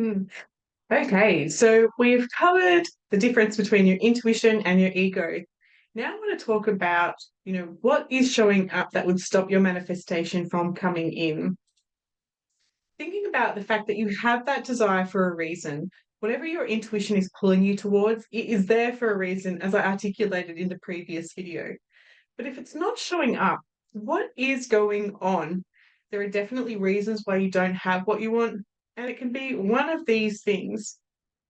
Mm. Okay, so we've covered the difference between your intuition and your ego. Now I want to talk about, what is showing up that would stop your manifestation from coming in. Thinking about the fact that you have that desire for a reason, whatever your intuition is pulling you towards, it is there for a reason, as I articulated in the previous video. But if it's not showing up, what is going on? There are definitely reasons why you don't have what you want, and it can be one of these things.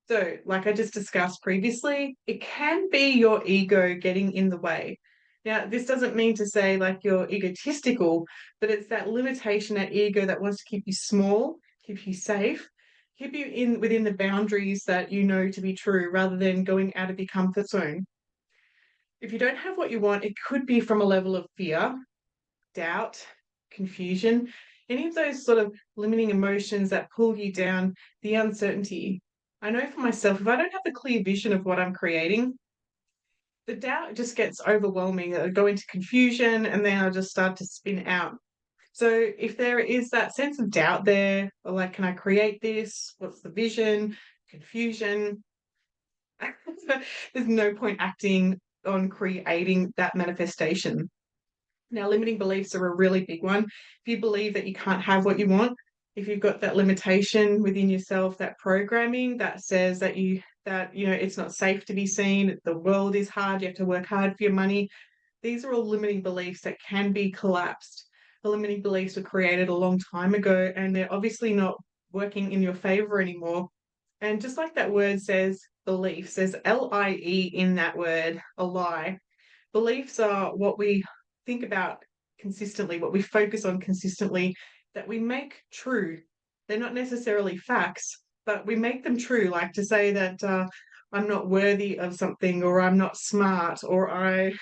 So, like I just discussed previously, it can be your ego getting in the way. Now, this doesn't mean to say like you're egotistical, but it's that limitation, that ego that wants to keep you small, keep you safe, keep you in within the boundaries that you know to be true, rather than going out of your comfort zone. If you don't have what you want, it could be from a level of fear, doubt, confusion, any of those sort of limiting emotions that pull you down, the uncertainty. I know for myself, if I don't have a clear vision of what I'm creating, the doubt just gets overwhelming. I go into confusion and then I just start to spin out. So if there is that sense of doubt there, or like, can I create this? What's the vision? Confusion. There's no point acting on creating that manifestation. Now, limiting beliefs are a really big one. If you believe that you can't have what you want, if you've got that limitation within yourself, that programming that says that it's not safe to be seen, the world is hard, you have to work hard for your money. These are all limiting beliefs that can be collapsed. The limiting beliefs were created a long time ago, and they're obviously not working in your favor anymore. And just like that word says, beliefs, there's LIE in that word, a lie. Beliefs are what we think about consistently, what we focus on consistently, that we make true. They're not necessarily facts, but we make them true. Like to say that I'm not worthy of something, or I'm not smart, or I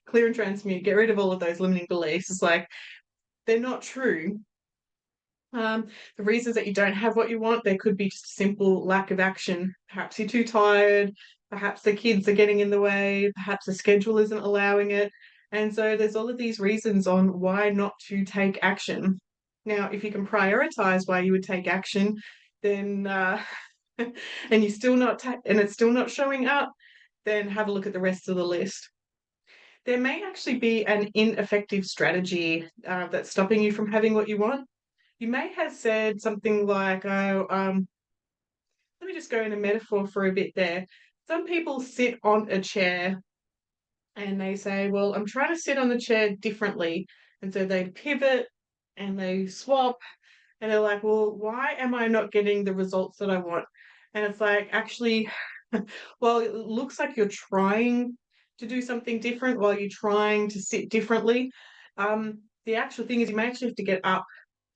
clear and transmute, get rid of all of those limiting beliefs. It's like they're not true. Um, the reasons that you don't have what you want, there could be just a simple lack of action. Perhaps you're too tired, perhaps the kids are getting in the way, perhaps the schedule isn't allowing it. And so there's all of these reasons on why not to take action. Now, if you can prioritize why you would take action, then and you're still not and it's still not showing up, then have a look at the rest of the list. There may actually be an ineffective strategy that's stopping you from having what you want. You may have said something like, oh, let me just go in a metaphor for a bit there. Some people sit on a chair and they say, well, I'm trying to sit on the chair differently. And so they pivot and they swap and they're like, well, why am I not getting the results that I want? And it's like, actually, well, it looks like you're trying to do something different while you're trying to sit differently. The actual thing is, you may actually have to get up,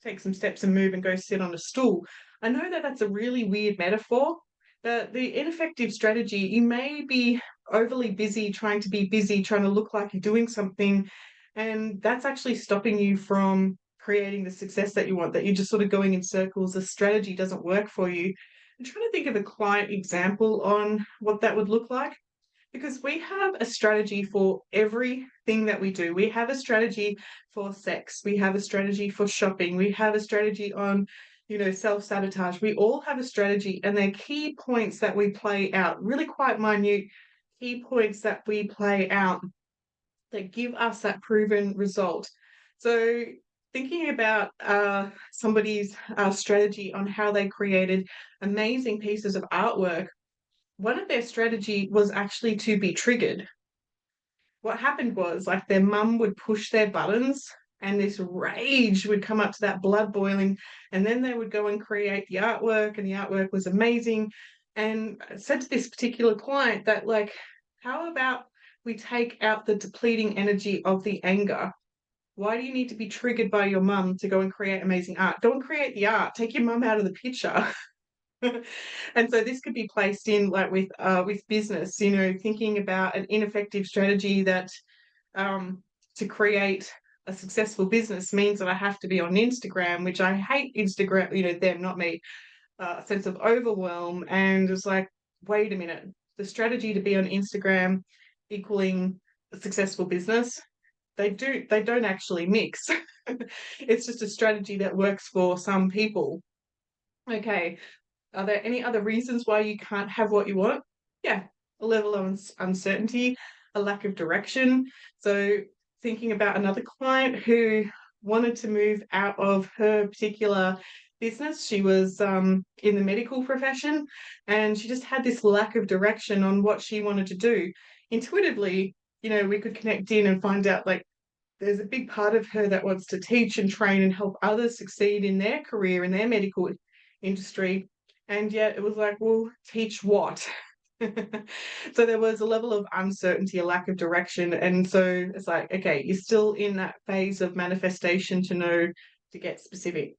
take some steps, and move and go sit on a stool. I know that that's a really weird metaphor, but the ineffective strategy, you may be overly busy trying to be busy, trying to look like you're doing something, and that's actually stopping you from creating the success that you want, that you're just sort of going in circles. The strategy doesn't work for you. I'm trying to think of a client example on what that would look like, because we have a strategy for everything that we do. We have a strategy for sex, we have a strategy for shopping, we have a strategy on, self-sabotage. We all have a strategy, and they're key points that we play out, really quite minute key points that we play out that give us that proven result. So thinking about somebody's strategy on how they created amazing pieces of artwork, one of their strategy was actually to be triggered. What happened was, like, their mum would push their buttons and this rage would come up to that blood boiling, and then they would go and create the artwork, and the artwork was amazing. And I said to this particular client that, like, how about we take out the depleting energy of the anger? Why do you need to be triggered by your mum to go and create amazing art? Go and create the art. Take your mum out of the picture. And so this could be placed in, like, with business, thinking about an ineffective strategy that to create a successful business means that I have to be on Instagram, which I hate Instagram, them, not me, a sense of overwhelm. And it's like, wait a minute, the strategy to be on Instagram equaling a successful business, they don't actually mix. It's just a strategy that works for some people. Okay, Are there any other reasons why you can't have what you want? Yeah, a level of uncertainty, a lack of direction. So, thinking about another client who wanted to move out of her particular business, she was in the medical profession and she just had this lack of direction on what she wanted to do. Intuitively, we could connect in and find out like there's a big part of her that wants to teach and train and help others succeed in their career in their medical industry. And yet it was like, well, teach what? So there was a level of uncertainty, a lack of direction. And so it's like, okay, you're still in that phase of manifestation to know to get specific.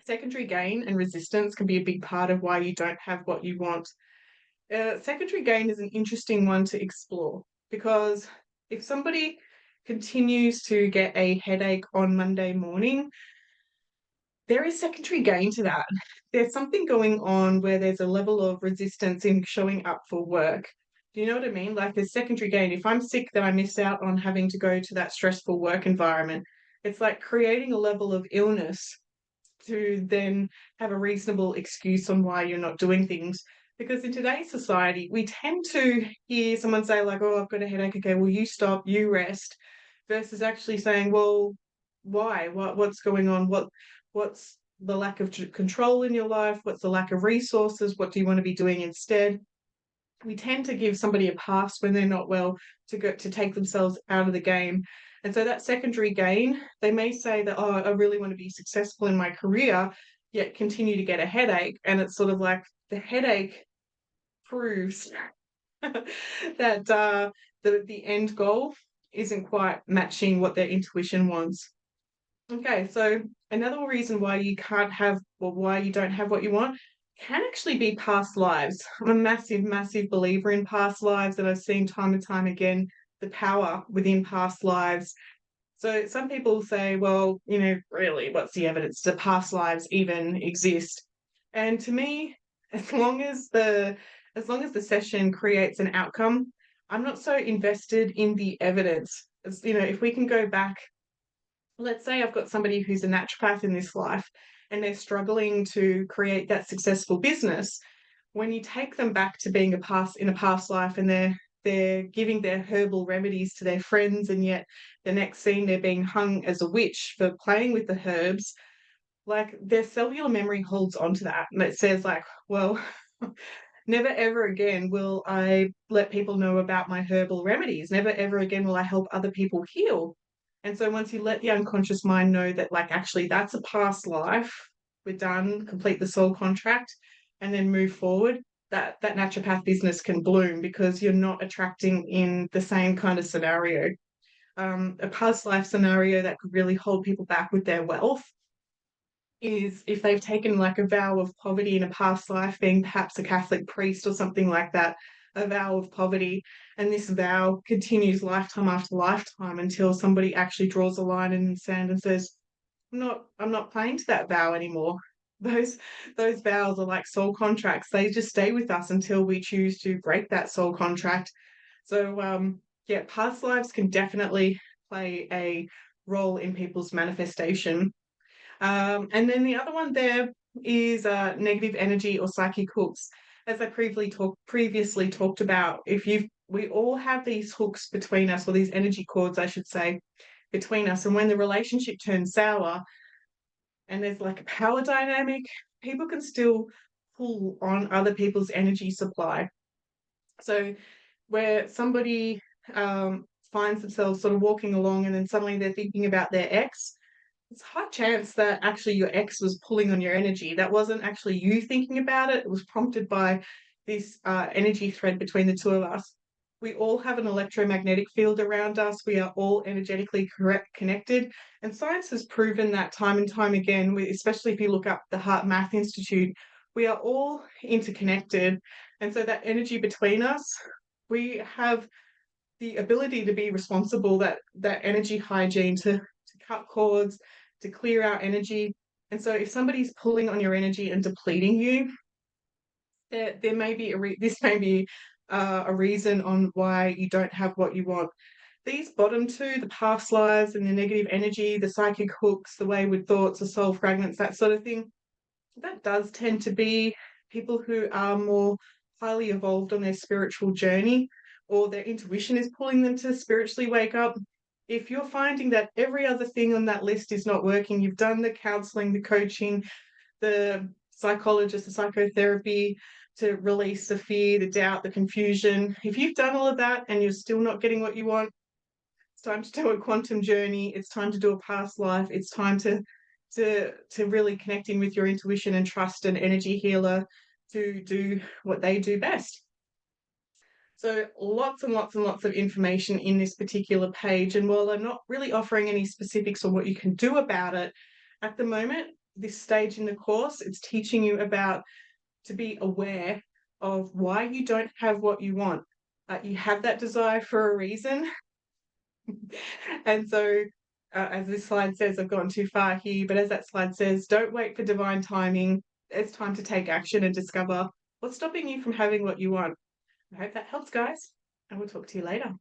Secondary gain and resistance can be a big part of why you don't have what you want. Secondary gain is an interesting one to explore because if somebody continues to get a headache on Monday morning, there is secondary gain to that. There's something going on where there's a level of resistance in showing up for work. Do you know what I mean? Like there's secondary gain. If I'm sick, then I miss out on having to go to that stressful work environment. It's like creating a level of illness to then have a reasonable excuse on why you're not doing things. Because in today's society, we tend to hear someone say, like, oh, I've got a headache. Okay, well, you stop, you rest, versus actually saying, well, why? What's going on? What's the lack of control in your life? What's the lack of resources? What do you want to be doing instead? We tend to give somebody a pass when they're not well to take themselves out of the game. And so that secondary gain, they may say that, oh, I really want to be successful in my career, yet continue to get a headache. And it's sort of like the headache proves that the end goal isn't quite matching what their intuition wants. Okay, so another reason why you can't have or why you don't have what you want can actually be past lives. I'm a massive, massive believer in past lives, and I've seen time and time again the power within past lives. So some people say, well, really, what's the evidence? Do past lives even exist? And to me, as long as the session creates an outcome, I'm not so invested in the evidence. If we can go back, let's say I've got somebody who's a naturopath in this life and they're struggling to create that successful business. When you take them back to being in a past life and they're giving their herbal remedies to their friends, and yet the next scene they're being hung as a witch for playing with the herbs, like their cellular memory holds on to that. And it says like, well, never ever again will I let people know about my herbal remedies. Never ever again will I help other people heal. And so once you let the unconscious mind know that, like, actually that's a past life, we're done, complete the soul contract, and then move forward, that naturopath business can bloom because you're not attracting in the same kind of scenario. A past life scenario that could really hold people back with their wealth is if they've taken like a vow of poverty in a past life, being perhaps a Catholic priest or something like that, a vow of poverty, and this vow continues lifetime after lifetime until somebody actually draws a line in the sand and says, I'm not playing to that vow anymore. Those those vows are like soul contracts. They just stay with us until we choose to break that soul contract. So yeah, past lives can definitely play a role in people's manifestation. And then the other one there is negative energy or psychic hooks. As I previously talked about, we all have these hooks between us, or these energy cords, I should say, between us. And when the relationship turns sour and there's like a power dynamic, people can still pull on other people's energy supply. So where somebody finds themselves sort of walking along and then suddenly they're thinking about their ex, it's a high chance that actually your ex was pulling on your energy. That wasn't actually you thinking about it. It was prompted by this energy thread between the two of us. We all have an electromagnetic field around us. We are all energetically connected. And science has proven that time and time again, especially if you look up the Heart Math Institute, we are all interconnected. And so that energy between us, we have the ability to be responsible, that energy hygiene, to cut cords, to clear our energy. And so if somebody's pulling on your energy and depleting you, there may be this may be a reason on why you don't have what you want. These bottom two, the past lives and the negative energy, the psychic hooks, the wayward thoughts, the soul fragments, that sort of thing, That does tend to be people who are more highly evolved on their spiritual journey, or their intuition is pulling them to spiritually wake up. If you're finding that every other thing on that list is not working, you've done the counseling, the coaching, the psychologist, the psychotherapy to release the fear, the doubt, the confusion. If you've done all of that and you're still not getting what you want, it's time to do a quantum journey. It's time to do a past life. It's time to really connect in with your intuition and trust an energy healer to do what they do best. So lots and lots and lots of information in this particular page. And while I'm not really offering any specifics on what you can do about it, at the moment, this stage in the course, it's teaching you about to be aware of why you don't have what you want. You have that desire for a reason. And so, as this slide says, I've gone too far here, but as that slide says, don't wait for divine timing. It's time to take action and discover what's stopping you from having what you want. I hope that helps, guys, and we'll talk to you later.